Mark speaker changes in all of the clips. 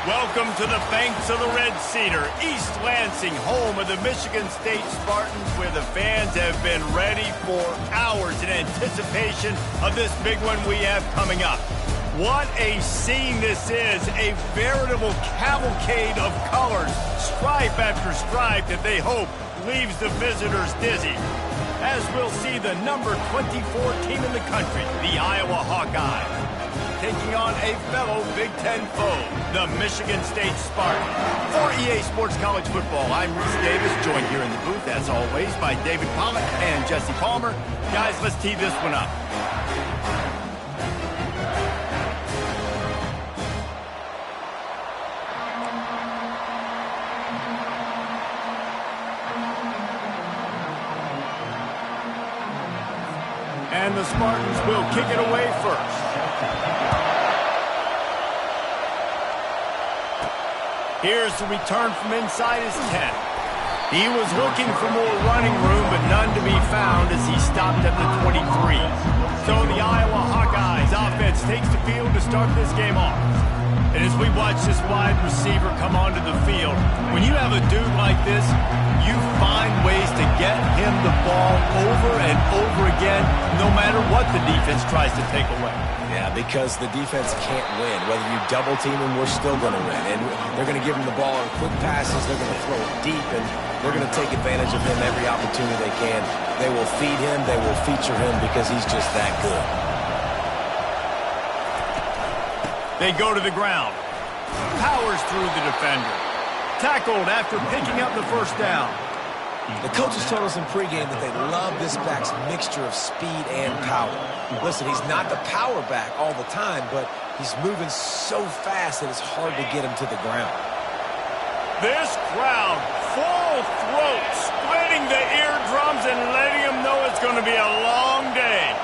Speaker 1: Welcome to the banks of the Red Cedar, East Lansing, home of the Michigan State Spartans, where the fans have been ready for hours in anticipation of this big one we have coming up. What a scene this is, a veritable cavalcade of colors, stripe after stripe that they hope leaves the visitors dizzy. As we'll see the number 24 team in the country, the Iowa Hawkeyes, taking on a fellow Big Ten foe, the Michigan State Spartans. For EA Sports College Football, I'm Reese Davis, joined here in the booth, as always, by David Pollack and Jesse Palmer. Guys, let's tee this one up. And the Spartans will kick it away first. Here's the return from inside his 10. He was looking for more running room, but none to be found as he stopped at the 23. So the Iowa Hawkeyes offense takes the field to start this game off. And as we watch this wide receiver come onto the field, when you have a dude like this, you find ways to get him the ball over and over again, no matter what the defense tries to take away.
Speaker 2: Yeah, because the defense can't win. Whether you double team him, we're still going to win. And they're going to give him the ball in quick passes. They're going to throw it deep, and they're going to take advantage of him every opportunity they can. They will feed him. They will feature him because he's just that good.
Speaker 1: They go to the ground. Powers through the defender. Tackled after picking up the first down.
Speaker 2: The coaches told us in pregame that they love this back's mixture of speed and power. Listen, he's not the power back all the time, but he's moving so fast that it's hard to get him to the ground.
Speaker 1: This crowd, full throat, splitting the eardrums and letting them know it's going to be a long day.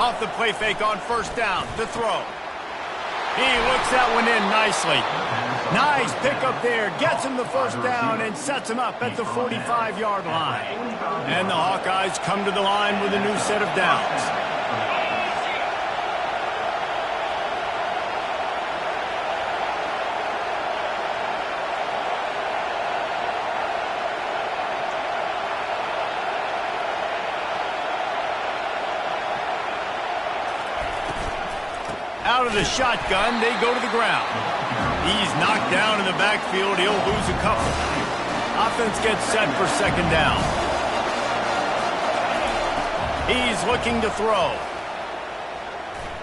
Speaker 1: Off the play fake on first down, the throw. He looks that one in nicely. Nice pickup there, gets him the first down and sets him up at the 45-yard line. And the Hawkeyes come to the line with a new set of downs. Out of the shotgun, they go to the ground. He's knocked down in the backfield. He'll lose a couple. Offense gets set for second down. He's looking to throw.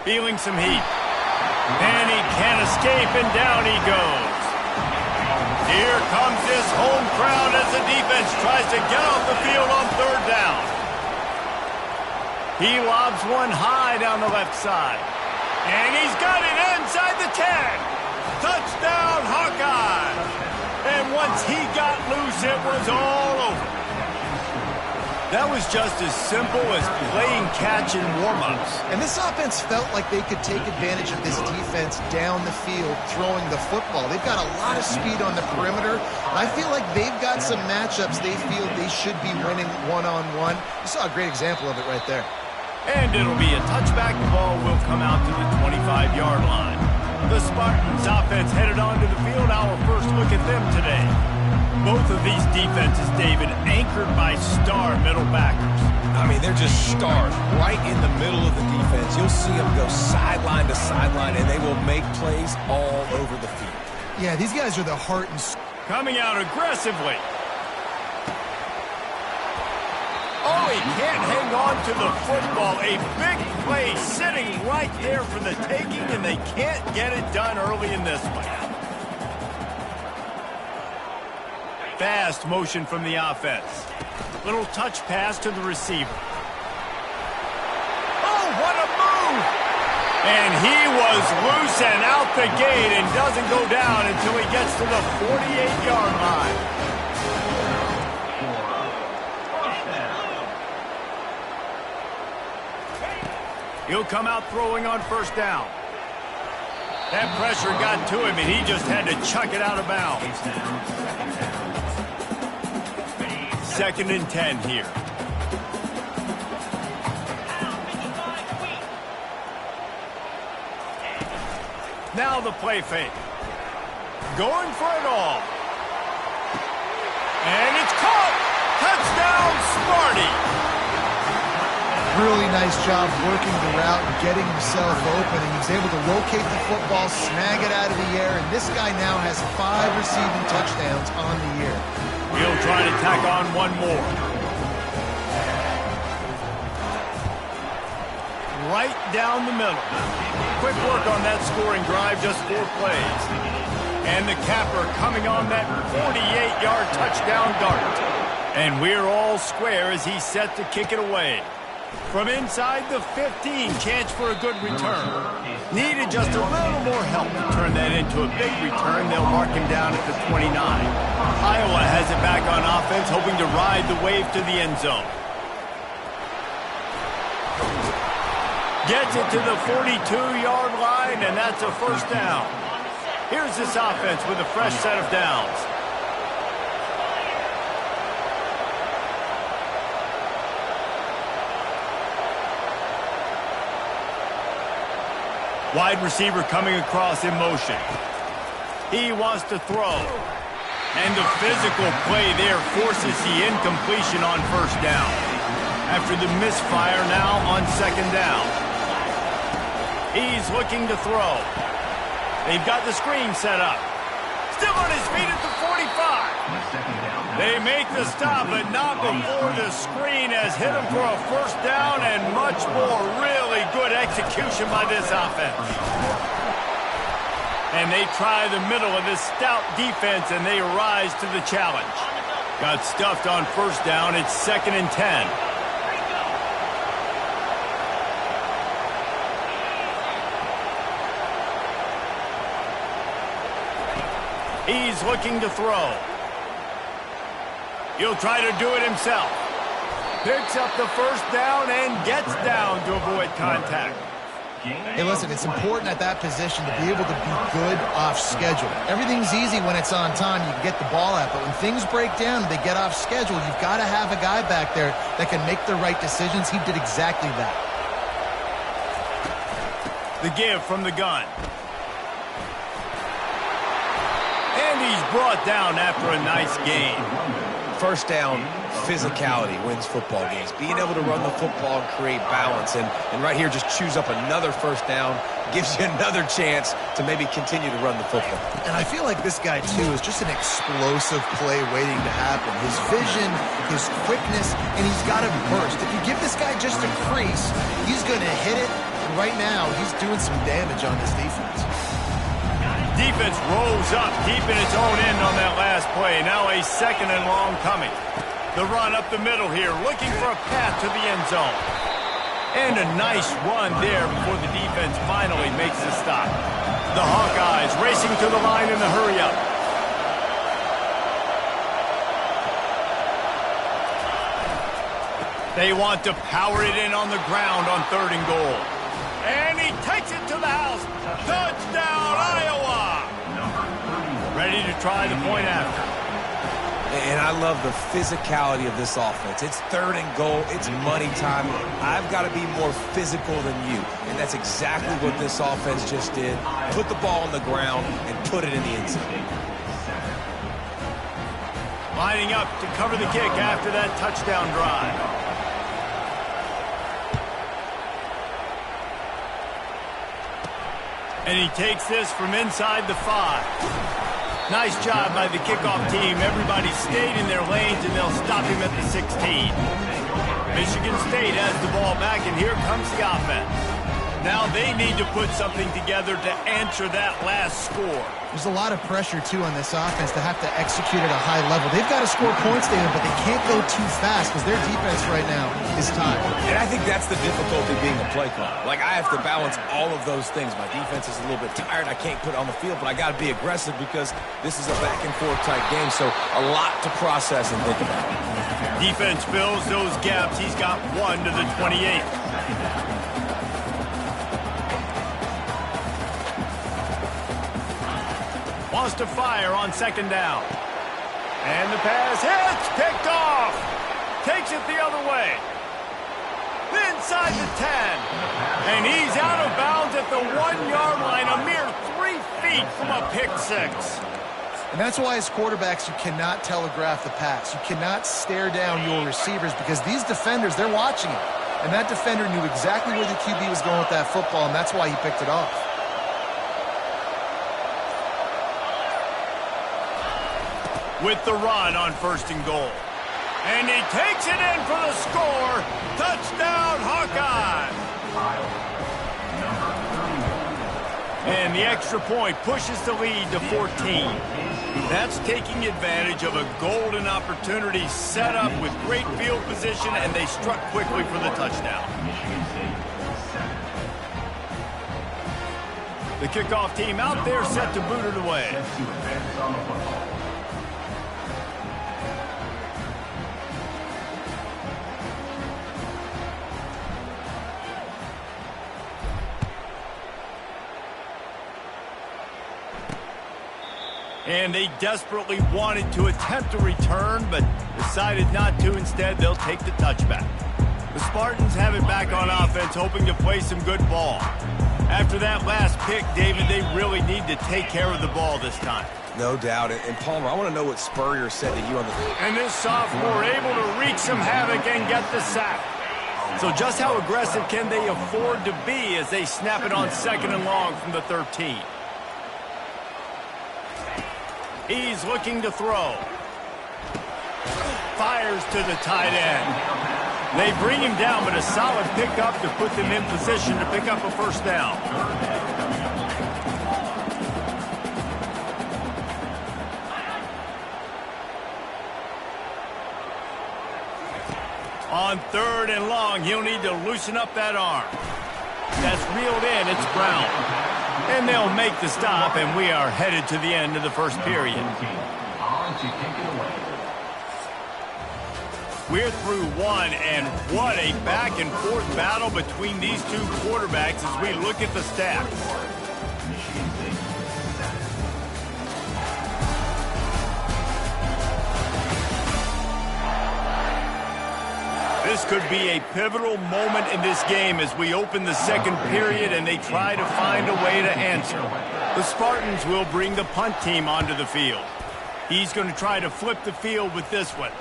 Speaker 1: Feeling some heat. And he can't escape, and down he goes. Here comes this home crowd as the defense tries to get off the field on third down. He lobs one high down the left side. And he's got it inside the 10. Touchdown, Hawkeyes. And once he got loose, it was all over. That was just as simple as playing catch in warm-ups.
Speaker 3: And this offense felt like they could take advantage of this defense down the field, throwing the football. They've got a lot of speed on the perimeter. And I feel like they've got some matchups they feel they should be winning one-on-one. You saw a great example of it right there.
Speaker 1: And it'll be a touchback. The ball will come out to the 25-yard line. The Spartans offense headed onto the field. Our first look at them today. Both of these defenses, David, anchored by star middle backers.
Speaker 2: I mean, they're just stars right in the middle of the defense. You'll see them go sideline to sideline, and they will make plays all over the field.
Speaker 3: Yeah, these guys are the heart and soul.
Speaker 1: Coming out aggressively. Oh, he can't hang on to the football. A big play sitting right there for the taking, and they can't get it done early in this one. Fast motion from the offense. Little touch pass to the receiver. Oh, what a move! And he was loose and out the gate and doesn't go down until he gets to the 48-yard line. He'll come out throwing on first down. That pressure got to him, and he just had to chuck it out of bounds. 2nd and 10 here. Now the play fake. Going for it all. And it's caught. Touchdown, Sparty.
Speaker 3: Really nice job working the route and getting himself open. And he was able to locate the football, snag it out of the air. And this guy now has 5 receiving touchdowns on the year.
Speaker 1: He'll try to tack on one more. Right down the middle. Quick work on that scoring drive, just 4 plays. And the capper coming on that 48-yard touchdown dart. And we're all square as he's set to kick it away. From inside the 15, chance for a good return. Needed just a little more help to turn that into a big return. They'll mark him down at the 29. Iowa has it back on offense, hoping to ride the wave to the end zone. Gets it to the 42-yard line, and that's a first down. Here's this offense with a fresh set of downs. Wide receiver coming across in motion. He wants to throw. And the physical play there forces the incompletion on first down. After the misfire now on second down. He's looking to throw. They've got the screen set up. Still on his feet at the 45. They make the stop, but not before the screen has hit him for a first down and much more. Really good execution by this offense. And they try the middle of this stout defense, and they rise to the challenge. Got stuffed on first down. It's 2nd and 10. He's looking to throw. He'll try to do it himself. Picks up the first down and gets down to avoid contact.
Speaker 3: Hey, listen, it's important at that position to be able to be good off schedule. Everything's easy when it's on time. You can get the ball out. But when things break down and they get off schedule, you've got to have a guy back there that can make the right decisions. He did exactly that.
Speaker 1: The give from the gun. And he's brought down after a nice gain.
Speaker 2: First down, physicality wins football games. Being able to run the football and create balance. And right here, just choose up another first down. Gives you another chance to maybe continue to run the football.
Speaker 3: And I feel like this guy, too, is just an explosive play waiting to happen. His vision, his quickness, and he's got a burst. If you give this guy just a crease, he's going to hit it. And right now, he's doing some damage on this defense.
Speaker 1: Defense rolls up deep in its own end on that last play. Now a 2nd and long coming. The run up the middle here, looking for a path to the end zone. And a nice run there before the defense finally makes the stop. The Hawkeyes racing to the line in the hurry-up. They want to power it in on the ground on 3rd and goal. And he takes it to the house. Touchdown, Iowa! Ready to try the point after.
Speaker 2: And I love the physicality of this offense. It's 3rd and goal. It's money time. I've got to be more physical than you. And that's exactly what this offense just did. Put the ball on the ground and put it in the end zone.
Speaker 1: Lining up to cover the kick after that touchdown drive. And he takes this from inside the 5. Nice job by the kickoff team. Everybody stayed in their lanes, and they'll stop him at the 16. Michigan State has the ball back, and here comes the offense. Now they need to put something together to answer that last score.
Speaker 3: There's a lot of pressure, too, on this offense to have to execute at a high level. They've got to score points, David, but they can't go too fast because their defense right now is tired.
Speaker 2: And I think that's the difficulty being a play caller. Like, I have to balance all of those things. My defense is a little bit tired. I can't put it on the field, but I got to be aggressive because this is a back-and-forth type game, so a lot to process and think about.
Speaker 1: Defense fills those gaps. He's got 1 to the 28. Wants to fire on 2nd down. And the pass hits, picked off. Takes it the other way. Inside the 10. And he's out of bounds at the 1-yard line. A mere feet from a pick six.
Speaker 3: And that's why as quarterbacks, you cannot telegraph the pass. You cannot stare down your receivers because these defenders, they're watching it. And that defender knew exactly where the QB was going with that football, and that's why he picked it off.
Speaker 1: With the run on 1st and goal. And he takes it in for the score. Touchdown, Hawkeyes! And the extra point pushes the lead to 14. That's taking advantage of a golden opportunity set up with great field position, and they struck quickly for the touchdown. The kickoff team out there set to boot it away. And they desperately wanted to attempt a return, but decided not to. Instead, they'll take the touchback. The Spartans have it back on offense, hoping to play some good ball. After that last pick, David, they really need to take care of the ball this time.
Speaker 2: No doubt. And Palmer, I want to know what Spurrier said to you on the...
Speaker 1: And this sophomore able to wreak some havoc and get the sack. So just how aggressive can they afford to be as they snap it on 2nd and long from the 13? He's looking to throw. Fires to the tight end. They bring him down, but a solid pickup to put them in position to pick up a 1st down. On 3rd and long, he'll need to loosen up that arm. That's reeled in. It's Brown. And they'll make the stop, and we are headed to the end of the 1st period. We're through one, and what a back-and-forth battle between these two quarterbacks as we look at the stats. This could be a pivotal moment in this game as we open the 2nd period and they try to find a way to answer. The Spartans will bring the punt team onto the field. He's going to try to flip the field with this one.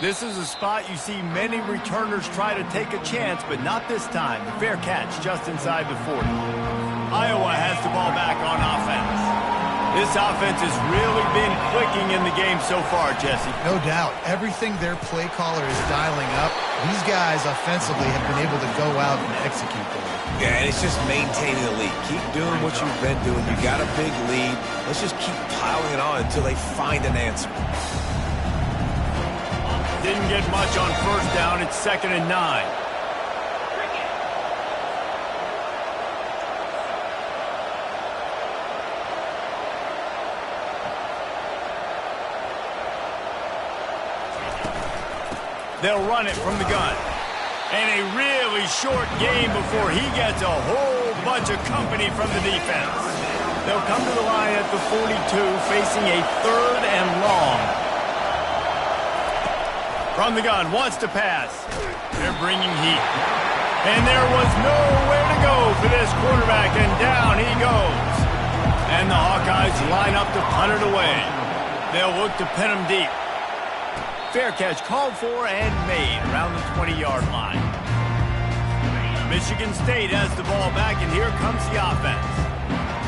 Speaker 1: This is a spot you see many returners try to take a chance, but not this time. Fair catch just inside the 40. Iowa has the ball back on offense. This offense has really been clicking in the game so far, Jesse.
Speaker 3: No doubt. Everything their play caller is dialing up, these guys offensively have been able to go out and execute them.
Speaker 2: Yeah, and it's just maintaining the lead. Keep doing what you've been doing. You got a big lead. Let's just keep piling it on until they find an answer.
Speaker 1: Didn't get much on 1st down. It's 2nd and 9. They'll run it from the gun. And a really short game before he gets a whole bunch of company from the defense. They'll come to the line at the 42, facing a 3rd and long. From the gun, wants to pass. They're bringing heat. And there was nowhere to go for this quarterback, and down he goes. And the Hawkeyes line up to punt it away. They'll look to pin him deep. Fair catch called for and made around the 20-yard line. Michigan State has the ball back, and here comes the offense.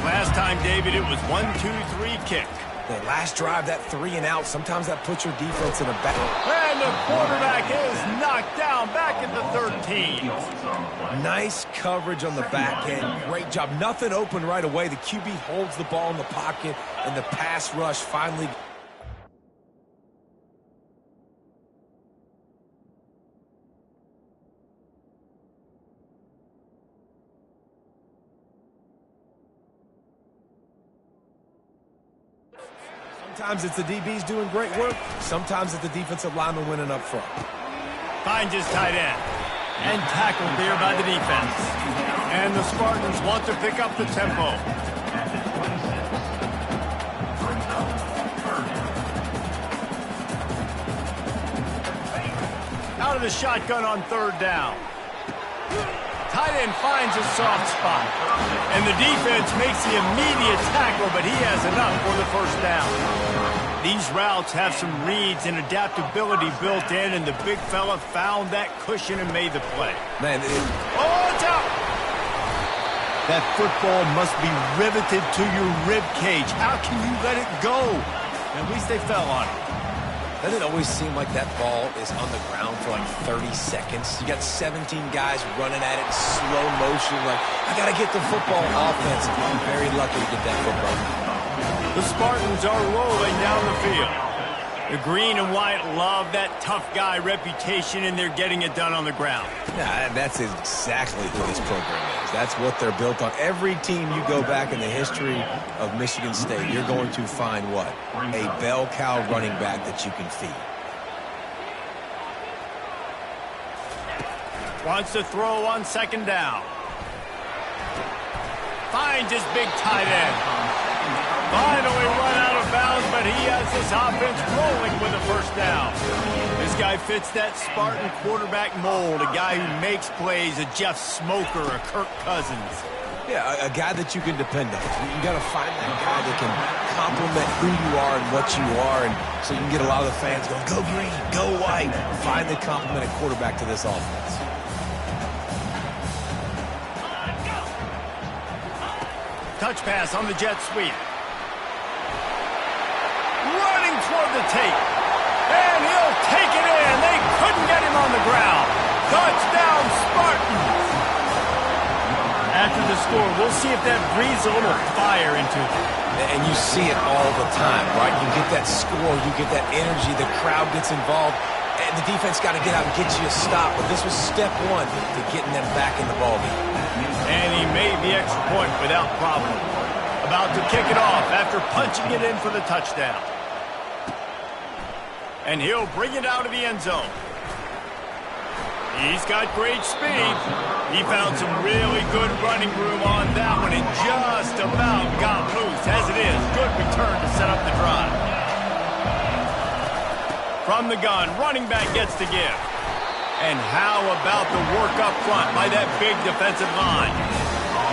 Speaker 1: Last time, David, it was 1-2-3 kick.
Speaker 2: The last drive, that 3 and out, sometimes that puts your defense in a bad...
Speaker 1: And the quarterback is knocked down back at the 13.
Speaker 2: Nice coverage on the back end. Great job. Nothing open right away. The QB holds the ball in the pocket, and the pass rush finally... Sometimes it's the DBs doing great work. Sometimes it's the defensive lineman winning up front.
Speaker 1: Finds his tight end. And tackled there by the defense. And the Spartans want to pick up the tempo. Out of the shotgun on 3rd down. tight end finds a soft spot. And the defense makes the immediate tackle, but he has enough for the first down. These routes have some reads and adaptability built in, and the big fella found that cushion and made the play.
Speaker 2: Man,
Speaker 1: Oh, it's out! That football must be riveted to your rib cage. How can you let it go? At least they fell on it.
Speaker 2: doesn't it always seem like that ball is on the ground for like 30 seconds? You got 17 guys running at it in slow motion. Like, I got to get the football offense. I'm very lucky to get that football.
Speaker 1: The Spartans are rolling down the field. The green and white love that tough guy reputation, and they're getting it done on the ground.
Speaker 2: Yeah, that's exactly who this program is. That's what they're built on. Every team you go back in the history of Michigan State, you're going to find what? A bell cow running back that you can feed.
Speaker 1: Wants to throw on second down. Finds his big tight end. Finally run out of bounds, but he has this offense rolling with a first down. This guy fits that Spartan quarterback mold, a guy who makes plays, a Jeff Smoker, a Kirk Cousins.
Speaker 2: Yeah, a guy that you can depend on. You got to find that guy that can complement who you are and what you are, and so you can get a lot of the fans going, go green, go white. Find the complementing quarterback to this offense.
Speaker 1: Touch pass on the jet sweep. Running toward the tape. And he'll take it in. They couldn't get him on the ground. Touchdown, Spartans. After the score, we'll see if that breathes a little fire into them.
Speaker 2: And you see it all the time, right? You get that score, you get that energy, the crowd gets involved, and the defense got to get out and get you a stop. But this was step one to getting them back in the ballgame.
Speaker 1: And he made the extra point without problem. About to kick it off after punching it in for the touchdown. And he'll bring it out of the end zone. He's got great speed. He found some really good running room on that one and just about got loose. As it is, good return to set up the drive. From the gun, running back gets to give. And how about the work up front by that big defensive line?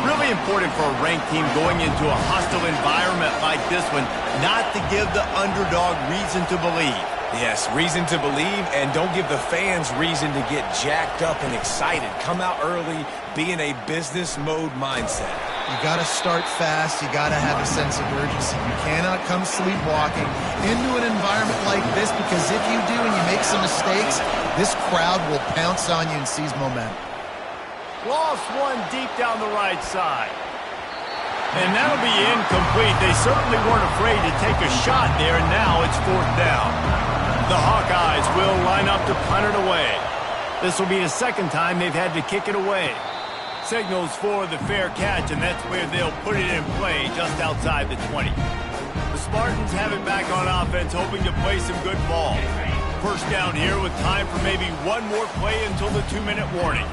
Speaker 1: Really important for a ranked team going into a hostile environment like this one, not to give the underdog reason to believe.
Speaker 2: Yes, reason to believe, and don't give the fans reason to get jacked up and excited. Come out early, be in a business mode mindset.
Speaker 3: You got to start fast. You got to have a sense of urgency. You cannot come sleepwalking into an environment like this, because if you do and you make some mistakes, this crowd will pounce on you and seize momentum.
Speaker 1: Lost one deep down the right side. And that'll be incomplete. They certainly weren't afraid to take a shot there, and now it's fourth down. The Hawkeyes will line up to punt it away. This will be the second time they've had to kick it away. Signals for the fair catch, and that's where they'll put it in play, just outside the 20. The Spartans have it back on offense, hoping to play some good ball. First down here with time for maybe one more play until the 2-minute warning.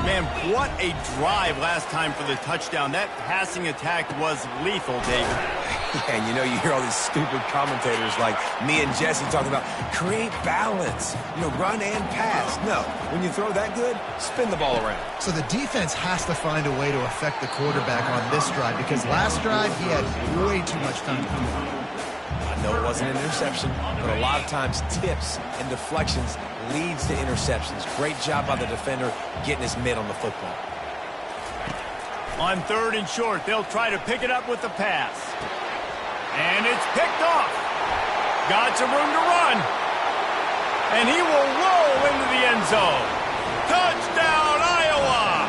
Speaker 1: Man, what a drive last time for the touchdown. That passing attack was lethal, David.
Speaker 2: Yeah, and you know, you hear all these stupid commentators like me and Jesse talking about create balance, run and pass. No, when you throw that good, spin the ball around.
Speaker 3: So the defense has to find a way to affect the quarterback on this drive, because last drive he had way too much time to come out.
Speaker 2: I know it wasn't an interception, but a lot of times tips and deflections leads to interceptions. Great job by the defender getting his mitt on the football.
Speaker 1: On third and short, they'll try to pick it up with the pass. And it's picked off. Got some room to run. And he will roll into the end zone. Touchdown, Iowa!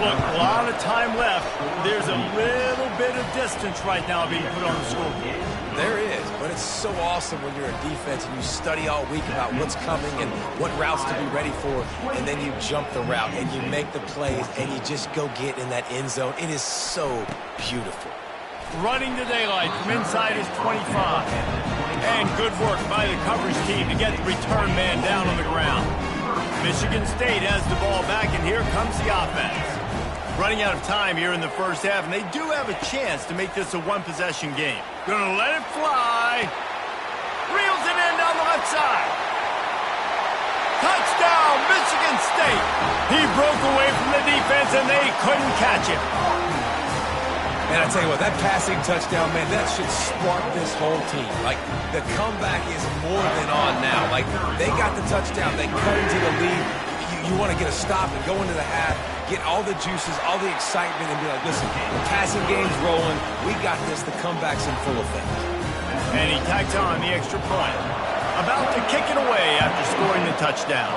Speaker 1: Look, a lot of time left. There's a little bit of distance right now being put on the scoreboard.
Speaker 2: There is, but it's so awesome when you're a defense and you study all week about what's coming and what routes to be ready for, and then you jump the route and you make the plays and you just go get in that end zone. It is so beautiful.
Speaker 1: Running to daylight from inside his 25. And good work by the coverage team to get the return man down on the ground. Michigan State has the ball back, and here comes the offense. Running out of time here in the first half, and they do have a chance to make this a one-possession game. Gonna let it fly. Reels it in down the left side. Touchdown! touchdown, Michigan State. He broke away from the defense, and they couldn't catch him.
Speaker 2: And I tell you what, that passing touchdown, man, that should spark this whole team. Like, the comeback is more than on now. Like, they got the touchdown. They cut into the lead. You want to get a stop and go into the half, get all the juices, all the excitement, and be like, listen, the passing game's rolling. We got this. The comeback's in full effect.
Speaker 1: And he tacks on the extra point. About to kick it away after scoring the touchdown.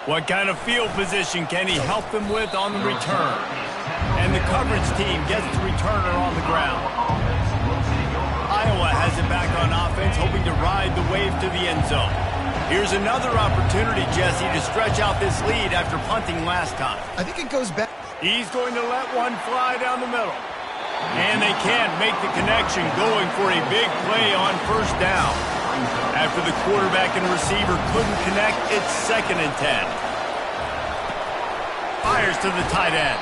Speaker 1: What kind of field position can he help them with on the return? And the coverage team gets the returner on the ground. Iowa has it back on offense, hoping to ride the wave to the end zone. Here's another opportunity, Jesse, to stretch out this lead after punting last time.
Speaker 3: I think it goes back.
Speaker 1: He's going to let one fly down the middle. And they can't make the connection, going for a big play on first down. After the quarterback and receiver couldn't connect, it's 2nd and 10. Fires to the tight end.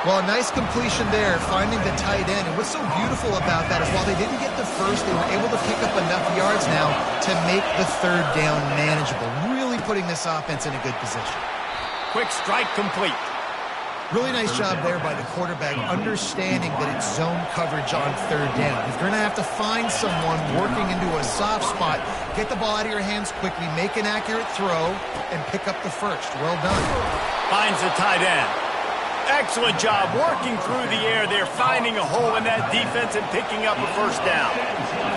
Speaker 3: Well, a nice completion there, finding the tight end. And what's so beautiful about that is while they didn't get the first, they were able to pick up enough yards now to make the 3rd down manageable. Really putting this offense in a good position.
Speaker 1: Quick strike complete.
Speaker 3: Really nice job there by the quarterback, understanding that it's zone coverage on 3rd down. If you're going to have to find someone working into a soft spot, get the ball out of your hands quickly, make an accurate throw, and pick up the first. Well done.
Speaker 1: Finds the tight end. Excellent job working through the air there, finding a hole in that defense and picking up a first down.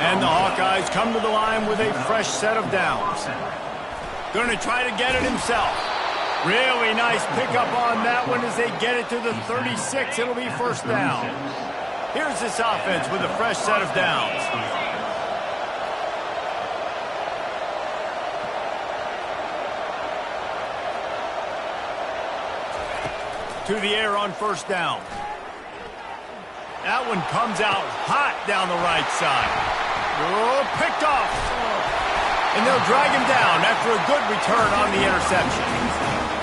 Speaker 1: And the Hawkeyes come to the line with a fresh set of downs. Going to try to get it himself. Really nice pickup on that one as they get it to the 36. It'll be first down. Here's this offense with a fresh set of downs. To the air on first down. That one comes out hot down the right side. Oh, picked off. And they'll drag him down after a good return on the interception.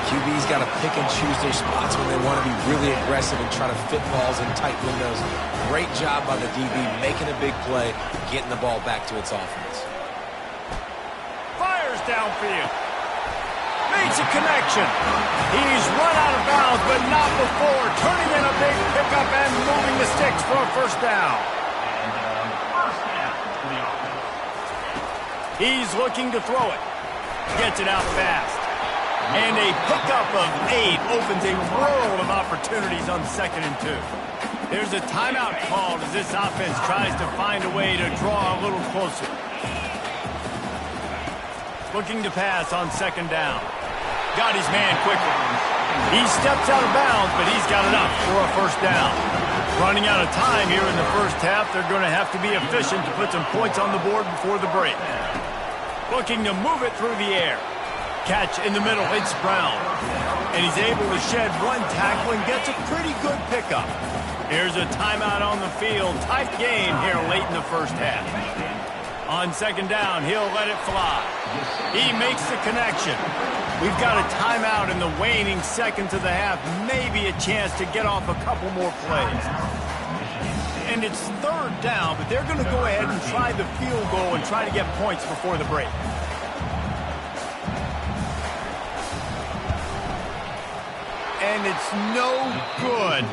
Speaker 2: QB's got to pick and choose their spots when they want to be really aggressive and try to fit balls in tight windows. Great job by the DB making a big play, getting the ball back to its offense.
Speaker 1: Fires downfield. Makes a connection. He's run out of bounds, but not before. Turning in a big pickup and moving the sticks for a first down. He's looking to throw it. Gets it out fast. And a pickup of 8 opens a world of opportunities on 2nd and 2. There's a timeout called as this offense tries to find a way to draw a little closer. Looking to pass on 2nd down. Got his man quickly. He steps out of bounds, but he's got enough for a first down. Running out of time here in the first half, they're going to have to be efficient to put some points on the board before the break. Looking to move it through the air. Catch in the middle, it's Brown. And he's able to shed one tackle and gets a pretty good pickup. Here's a timeout on the field. Tight game here late in the first half. On 2nd down, he'll let it fly. He makes the connection. We've got a timeout in the waning seconds of the half. Maybe a chance to get off a couple more plays. And it's 3rd down, but they're going to go ahead and try the field goal and try to get points before the break. And it's no good.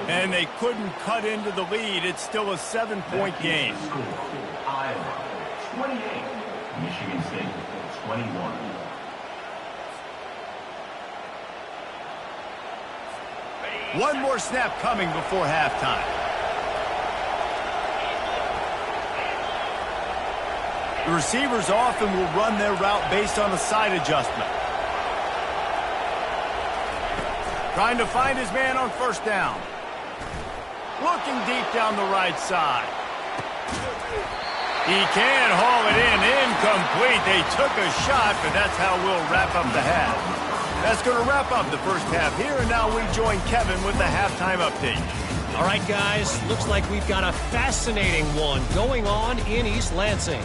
Speaker 1: And they couldn't cut into the lead. It's still a 7-point game.
Speaker 4: Iowa 28, Michigan State 21.
Speaker 1: One more snap coming before halftime. The receivers often will run their route based on a side adjustment. Trying to find his man on first down. Looking deep down the right side. He can haul it in. Incomplete. They took a shot, but that's how we'll wrap up the half. That's going to wrap up the first half here, and now we join Kevin with the halftime update.
Speaker 5: All right, guys, looks like we've got a fascinating one going on in East Lansing.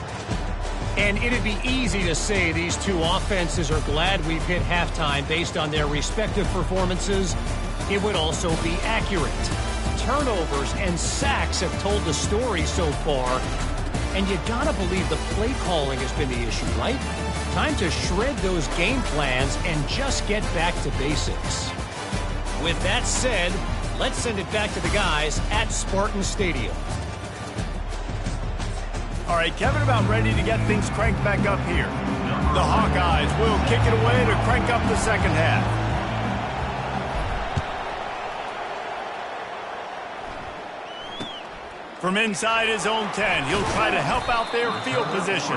Speaker 5: And it'd be easy to say these two offenses are glad we've hit halftime based on their respective performances. It would also be accurate. Turnovers and sacks have told the story so far. And you gotta believe the play calling has been the issue, right? Time to shred those game plans and just get back to basics. With that said, let's send it back to the guys at Spartan Stadium.
Speaker 1: All right, Kevin, about ready to get things cranked back up here. The Hawkeyes will kick it away to crank up the second half. From inside his own 10, he'll try to help out their field position.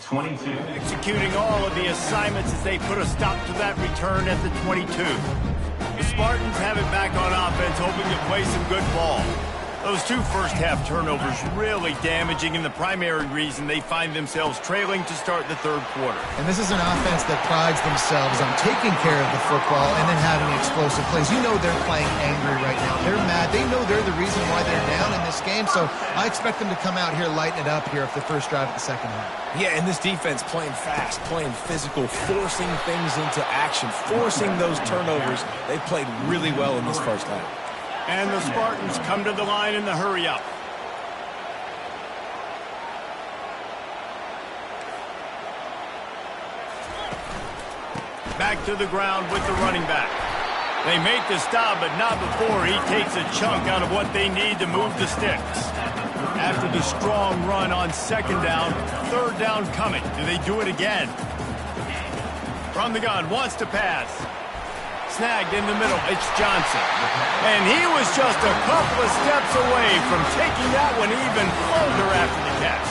Speaker 4: 22.
Speaker 1: Executing all of the assignments as they put a stop to that return at the 22. The Spartans have it back on offense, hoping to play some good ball. Those two first-half turnovers really damaging, and the primary reason they find themselves trailing to start the third quarter.
Speaker 3: And this is an offense that prides themselves on taking care of the football and then having explosive plays. You know they're playing angry right now. They're mad. They know they're the reason why they're down in this game, so I expect them to come out here, lighten it up here for the first drive of the second half.
Speaker 2: Yeah, and this defense playing fast, playing physical, forcing things into action, forcing those turnovers. They played really well in this first half.
Speaker 1: And the Spartans come to the line in the hurry-up. Back to the ground with the running back. They make the stop, but not before he takes a chunk out of what they need to move the sticks. After the strong run on second down, third down coming. Do they do it again? From the gun, wants to pass. Snagged in the middle, it's Johnson. And he was just a couple of steps away from taking that one even further after the catch.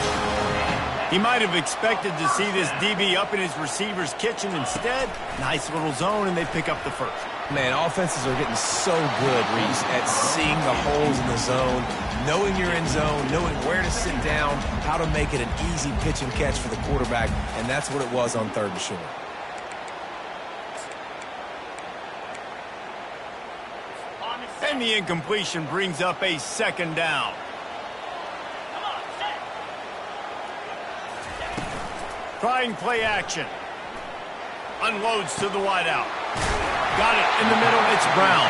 Speaker 1: He might have expected to see this DB up in his receiver's kitchen. Instead, nice little zone, and they pick up the first.
Speaker 2: Man, offenses are getting so good, Reese, at seeing the holes in the zone, knowing you're in zone, knowing where to sit down, how to make it an easy pitch and catch for the quarterback, and that's what it was on third and short.
Speaker 1: And the incompletion brings up a second down. Trying play action. Unloads to the wideout. Got it in the middle, it's Brown.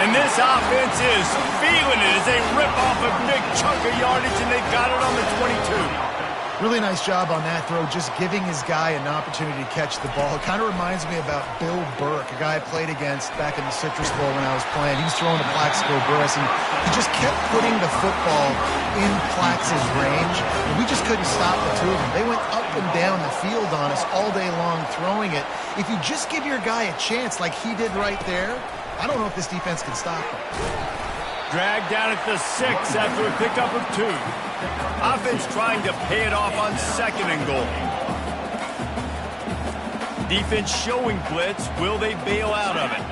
Speaker 1: And this offense is feeling it as they rip off a big chunk of yardage, and they've got it on the 22.
Speaker 3: Really nice job on that throw, just giving his guy an opportunity to catch the ball. It kind of reminds me about Bill Burke, a guy I played against back in the Citrus Bowl when I was playing. He was throwing to Plaxico Burress, and he just kept putting the football in Plax's range, and we just couldn't stop the two of them. They went up and down the field on us all day long throwing it. If you just give your guy a chance like he did right there, I don't know if this defense can stop him.
Speaker 1: Dragged down at the 6 after a pickup of 2. Offense trying to pay it off on second and goal. Defense showing blitz. Will they bail out of it?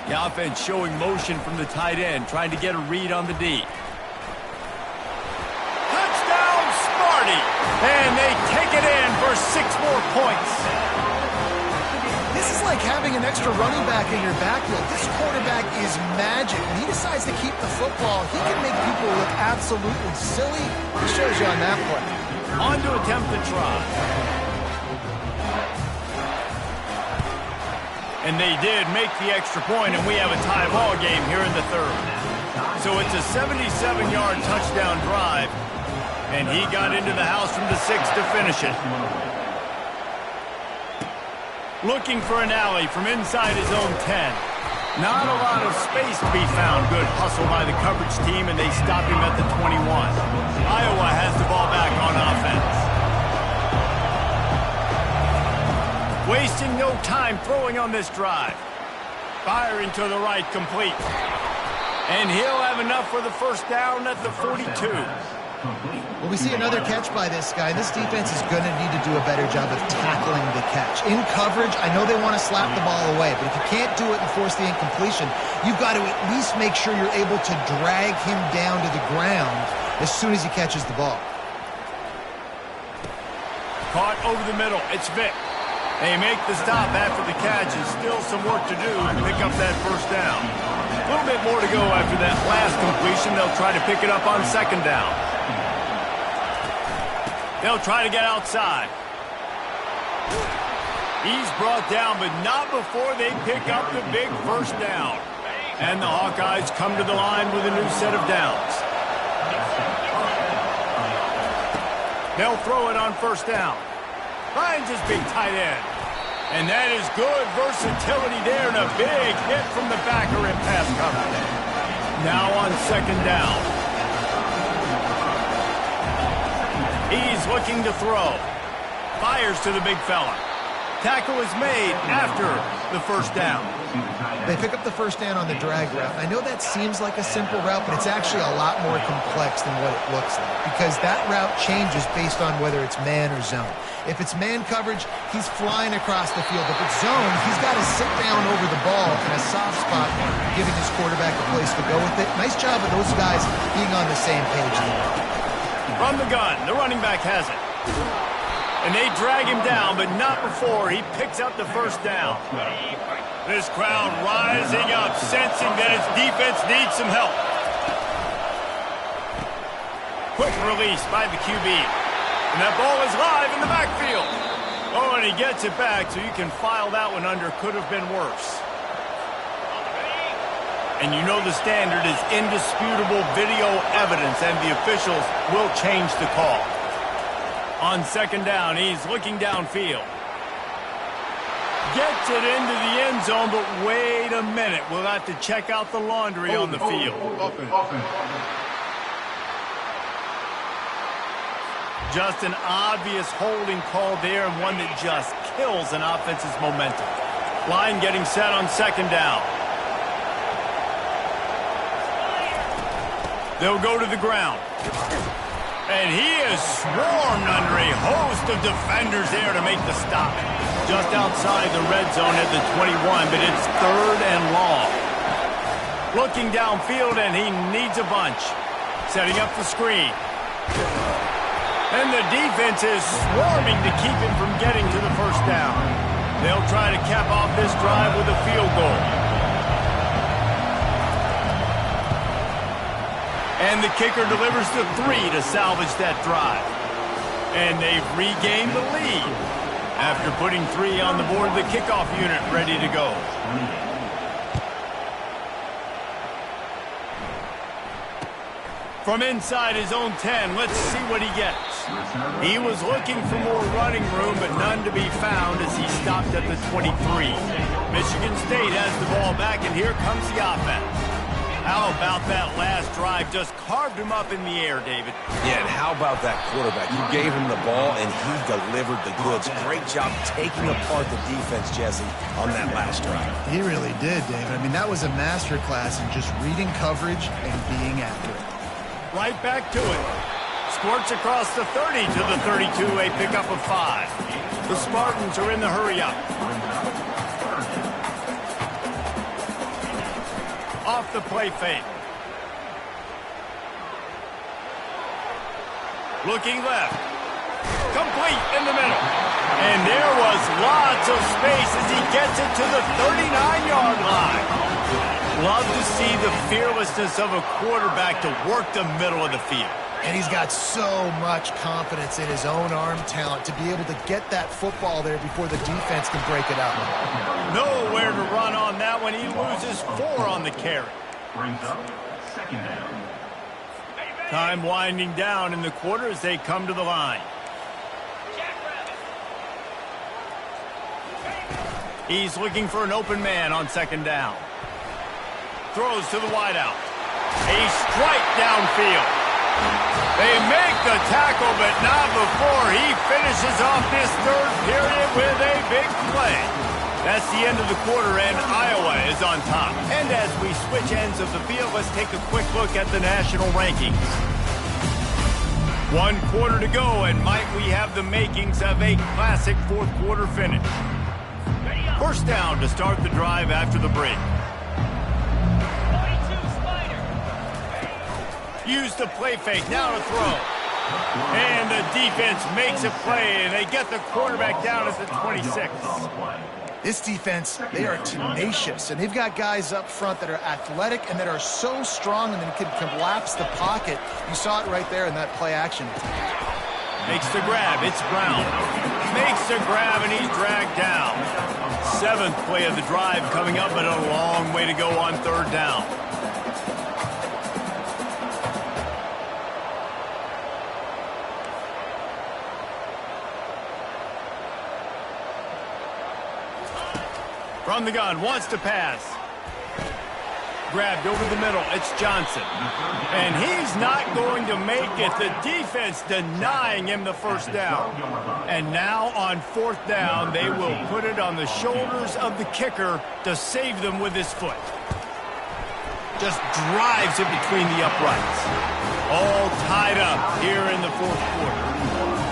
Speaker 1: The offense showing motion from the tight end, trying to get a read on the D. Touchdown, Sparty! And they take it in for 6 more points.
Speaker 3: This is like having an extra running back in your backfield. This quarterback is magic. When he decides to keep the football, he can make people look absolutely silly. He shows you on that play.
Speaker 1: On to attempt the try. And they did make the extra point, and we have a tie ball game here in the third. So it's a 77-yard touchdown drive, and he got into the house from the 6 to finish it. Looking for an alley from inside his own 10. Not a lot of space to be found. Good hustle by the coverage team, and they stop him at the 21. Iowa has the ball back on offense. Wasting no time throwing on this drive. Firing to the right, complete. And he'll have enough for the first down at the 42.
Speaker 3: Well, we see another catch by this guy. This defense is going to need to do a better job of tackling the catch. In coverage, I know they want to slap the ball away, but if you can't do it and force the incompletion, you've got to at least make sure you're able to drag him down to the ground as soon as he catches the ball.
Speaker 1: Caught over the middle. It's Vick. They make the stop after the catch, and still some work to do to pick up that first down. A little bit more to go after that last completion. They'll try to pick it up on second down. They'll try to get outside. He's brought down, but not before they pick up the big first down. And the Hawkeyes come to the line with a new set of downs. They'll throw it on first down. Finds his big tight end. And that is good versatility there, and a big hit from the backer in pass coverage. Now on second down. He's looking to throw. Fires to the big fella. Tackle is made after the first down.
Speaker 3: They pick up the first down on the drag route. I know that seems like a simple route, but it's actually a lot more complex than what it looks like because that route changes based on whether it's man or zone. If it's man coverage, he's flying across the field. If it's zone, he's got to sit down over the ball in a soft spot, giving his quarterback a place to go with it. Nice job of those guys being on the same page.
Speaker 1: From the gun, the running back has it. And they drag him down, but not before he picks up the first down. This crowd rising up, sensing that its defense needs some help. Quick release by the QB. And that ball is live in the backfield. Oh, and he gets it back, so you can file that one under. Could have been worse. And you know the standard is indisputable video evidence, and the officials will change the call. On second down, he's looking downfield. Gets it into the end zone, but wait a minute. We'll have to check out the laundry on the field. Just an obvious holding call there, and one that just kills an offense's momentum. Line getting set on second down. They'll go to the ground. And he is swarmed under a host of defenders there to make the stop. Just outside the red zone at the 21, but it's third and long. Looking downfield, and he needs a bunch. Setting up the screen. And the defense is swarming to keep him from getting to the first down. They'll try to cap off this drive with a field goal. And the kicker delivers the 3 to salvage that drive. And they've regained the lead after putting 3 on the board. The kickoff unit ready to go. From inside his own 10, let's see what he gets. He was looking for more running room, but none to be found as he stopped at the 23. Michigan State has the ball back, and here comes the offense. How about that last drive? Just carved him up in the air, David.
Speaker 2: Yeah, and how about that quarterback? You gave him the ball, and he delivered the goods. Great job taking apart the defense, Jesse, on that last drive.
Speaker 3: He really did, David. I mean, that was a masterclass in just reading coverage and being accurate.
Speaker 1: Right back to it. Squirts across the 30 to the 32, a pickup of 5. The Spartans are in the hurry-up. Off the play fake. Looking left. Complete in the middle. And there was lots of space as he gets it to the 39-yard line. Love to see the fearlessness of a quarterback to work the middle of the field.
Speaker 3: And he's got so much confidence in his own arm talent to be able to get that football there before the defense can break it up.
Speaker 1: Nowhere to run on that one. He loses 4 on the carry.
Speaker 4: Brings up second down.
Speaker 1: Time winding down in the quarter as they come to the line. He's looking for an open man on second down. Throws to the wideout. A strike downfield. They make the tackle, but not before he finishes off this third period with a big play. That's the end of the quarter, and Iowa is on top. And as we switch ends of the field, let's take a quick look at the national rankings. 1 quarter to go, and might we have the makings of a classic fourth quarter finish. First down to start the drive after the break. Use the play fake, now to throw. And the defense makes a play, and they get the quarterback down at the 26.
Speaker 3: This defense, they are tenacious, and they've got guys up front that are athletic and that are so strong and then can collapse the pocket. You saw it right there in that play action.
Speaker 1: Makes the grab, it's Brown. Makes the grab, and he's dragged down. 7th play of the drive coming up, but a long way to go on third down. From the gun, wants to pass. Grabbed over the middle. It's Johnson. And he's not going to make it. The defense denying him the first down. And now on fourth down, they will put it on the shoulders of the kicker to save them with his foot. Just drives it between the uprights. All tied up here in the fourth quarter.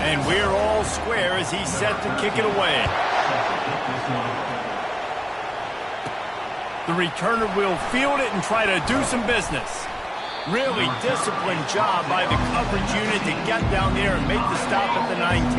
Speaker 1: And we're all square as he's set to kick it away. The returner will field it and try to do some business. Really disciplined job by the coverage unit to get down there and make the stop at the 19.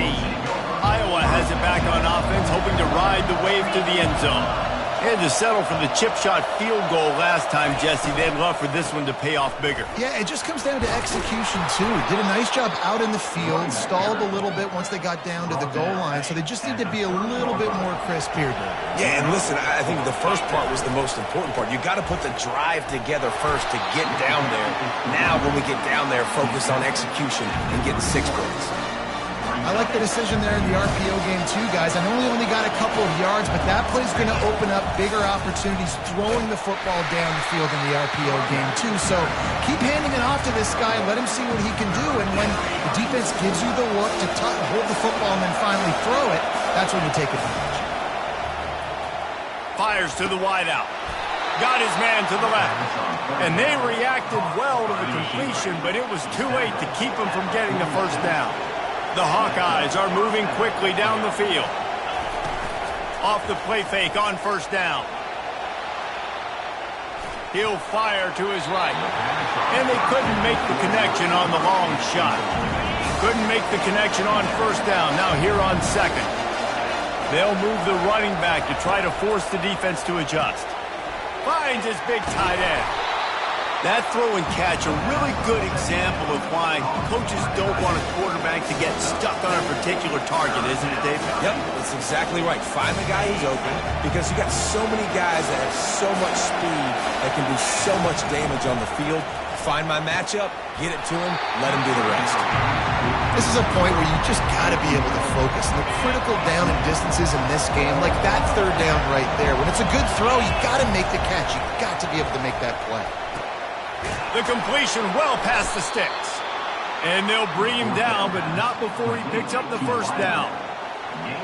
Speaker 1: Iowa has it back on offense, hoping to ride the wave to the end zone. They had to settle for the chip shot field goal last time, Jesse. They'd love for this one to pay off bigger.
Speaker 3: Yeah, it just comes down to execution, too. Did a nice job out in the field, stalled a little bit once they got down to the goal line, so they just need to be a little bit more crisp here.
Speaker 2: Yeah, and listen, I think the first part was the most important part. You got to put the drive together first to get down there. Now, when we get down there, focus on execution and getting 6 points.
Speaker 3: I like the decision there in the RPO game too, guys. I know we only got a couple of yards, but that play's going to open up bigger opportunities throwing the football down the field in the RPO game too. So keep handing it off to this guy and let him see what he can do. And when the defense gives you the look to hold the football and then finally throw it, that's when you take advantage.
Speaker 1: Fires to the wideout. Got his man to the left. And they reacted well to the completion, but it was too late to keep him from getting the first down. The Hawkeyes are moving quickly down the field. Off the play fake on first down. He'll fire to his right. And they couldn't make the connection on the long shot. Couldn't make the connection on first down. Now here on second. They'll move the running back to try to force the defense to adjust. Finds his big tight end. That throw and catch, a really good example of why coaches don't want a quarterback to get stuck on a particular target, isn't it, Dave?
Speaker 2: Yep, that's exactly right. Find the guy who's open, because you got so many guys that have so much speed that can do so much damage on the field. Find my matchup, get it to him, let him do the rest.
Speaker 3: This is a point where you just got to be able to focus. And the critical down and distances in this game, like that third down right there, when it's a good throw, you got to make the catch. You got to be able to make that play.
Speaker 1: The completion well past the sticks. And they'll bring him down, but not before he picks up the first down.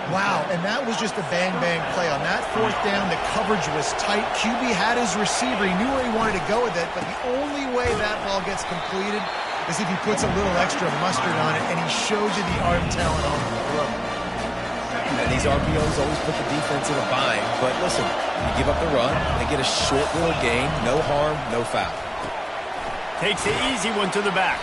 Speaker 3: Wow, and that was just a bang-bang play. On that fourth down, the coverage was tight. QB had his receiver. He knew where he wanted to go with it, but the only way that ball gets completed is if he puts a little extra mustard on it, and he shows you the arm talent on the throw.
Speaker 2: And these RPOs always put the defense in a bind. But listen, you give up the run, they get a short little gain, no harm, no foul.
Speaker 1: Takes the easy one to the back.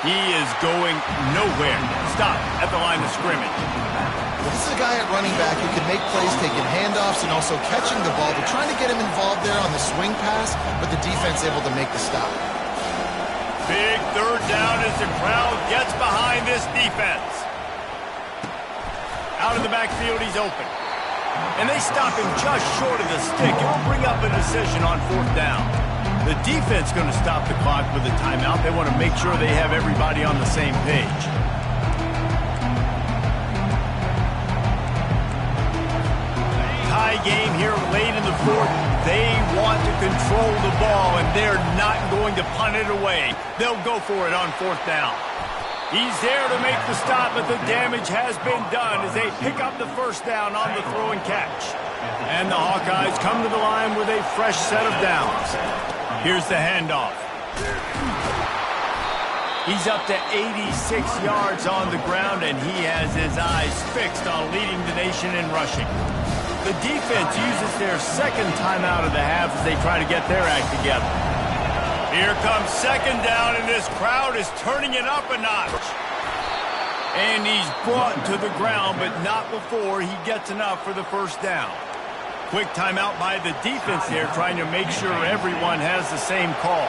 Speaker 1: He is going nowhere. Stop at the line of scrimmage.
Speaker 3: Well, this is a guy at running back who can make plays taking handoffs and also catching the ball. They're trying to get him involved there on the swing pass, but the defense able to make the stop.
Speaker 1: Big third down as the crowd gets behind this defense. Out of the backfield, he's open. And they stop him just short of the stick. It will bring up a decision on fourth down. The defense going to stop the clock with a timeout. They want to make sure they have everybody on the same page. Tie game here late in the fourth. They want to control the ball, and they're not going to punt it away. They'll go for it on fourth down. He's there to make the stop, but the damage has been done as they pick up the first down on the throw and catch. And the Hawkeyes come to the line with a fresh set of downs. Here's the handoff. He's up to 86 yards on the ground, and he has his eyes fixed on leading the nation in rushing. The defense uses their second timeout of the half as they try to get their act together. Here comes second down, and this crowd is turning it up a notch. And he's brought to the ground, but not before he gets enough for the first down. Quick timeout by the defense there, trying to make sure everyone has the same call.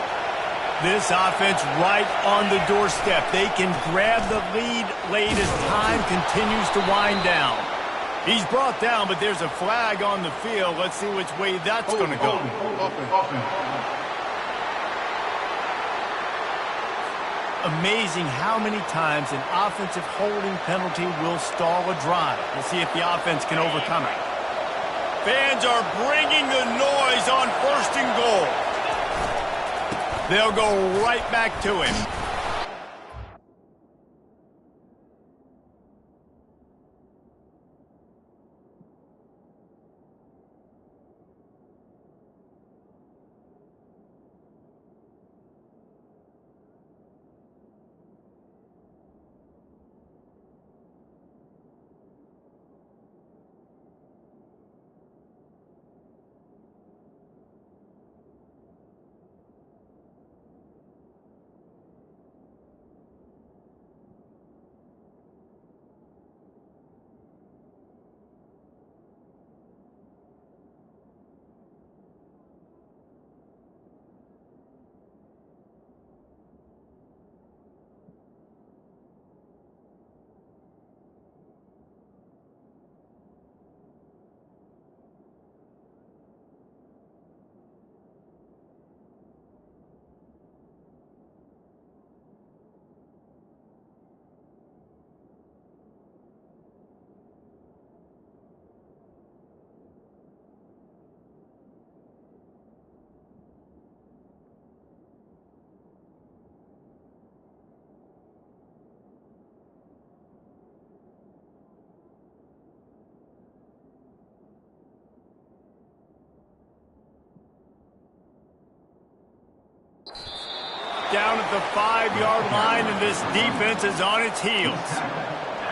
Speaker 1: This offense right on the doorstep. They can grab the lead late as time continues to wind down. He's brought down, but there's a flag on the field. Let's see which way that's going to go. Amazing how many times an offensive holding penalty will stall a drive. We'll see if the offense can overcome it. Fans are bringing the noise on first and goal. they'll go right back to him. Down at the 5-yard line, and this defense is on its heels.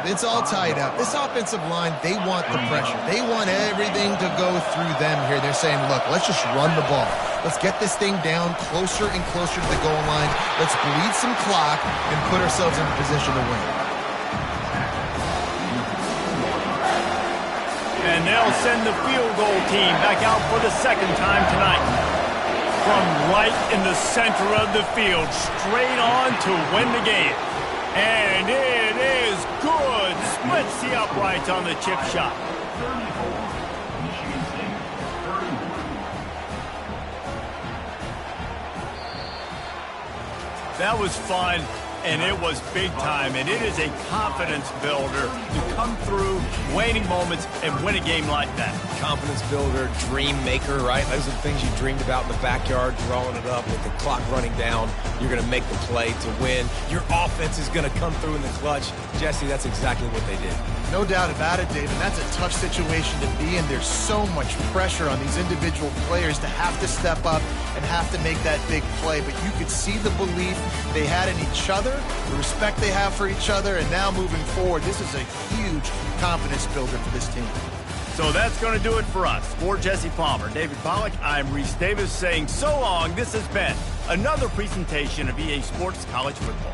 Speaker 3: It's all tied up. This offensive line, they want the pressure. They want everything to go through them here. They're saying, look, let's just run the ball. Let's get this thing down closer and closer to the goal line. Let's bleed some clock and put ourselves in a position to win.
Speaker 1: And they'll send the field goal team back out for the second time tonight. From right in the center of the field, straight on to win the game. And it is good. Splits the uprights on the chip shot. That was fun, and it was big time, and it is a confidence builder to come through waning moments and win a game like that.
Speaker 2: Confidence builder, dream maker, right? Those are the things you dreamed about in the backyard, drawing it up with the clock running down. You're going to make the play to win. Your offense is going to come through in the clutch. Jesse, that's exactly what they did.
Speaker 3: No doubt about it, David. That's a tough situation to be in. There's so much pressure on these individual players to have to step up and have to make that big play. But you could see the belief they had in each other, the respect they have for each other, and now moving forward, this is a huge confidence builder for this team.
Speaker 1: So that's going to do it for us. For Jesse Palmer, David Pollack, I'm Reese Davis saying so long. This has been another presentation of EA Sports College Football.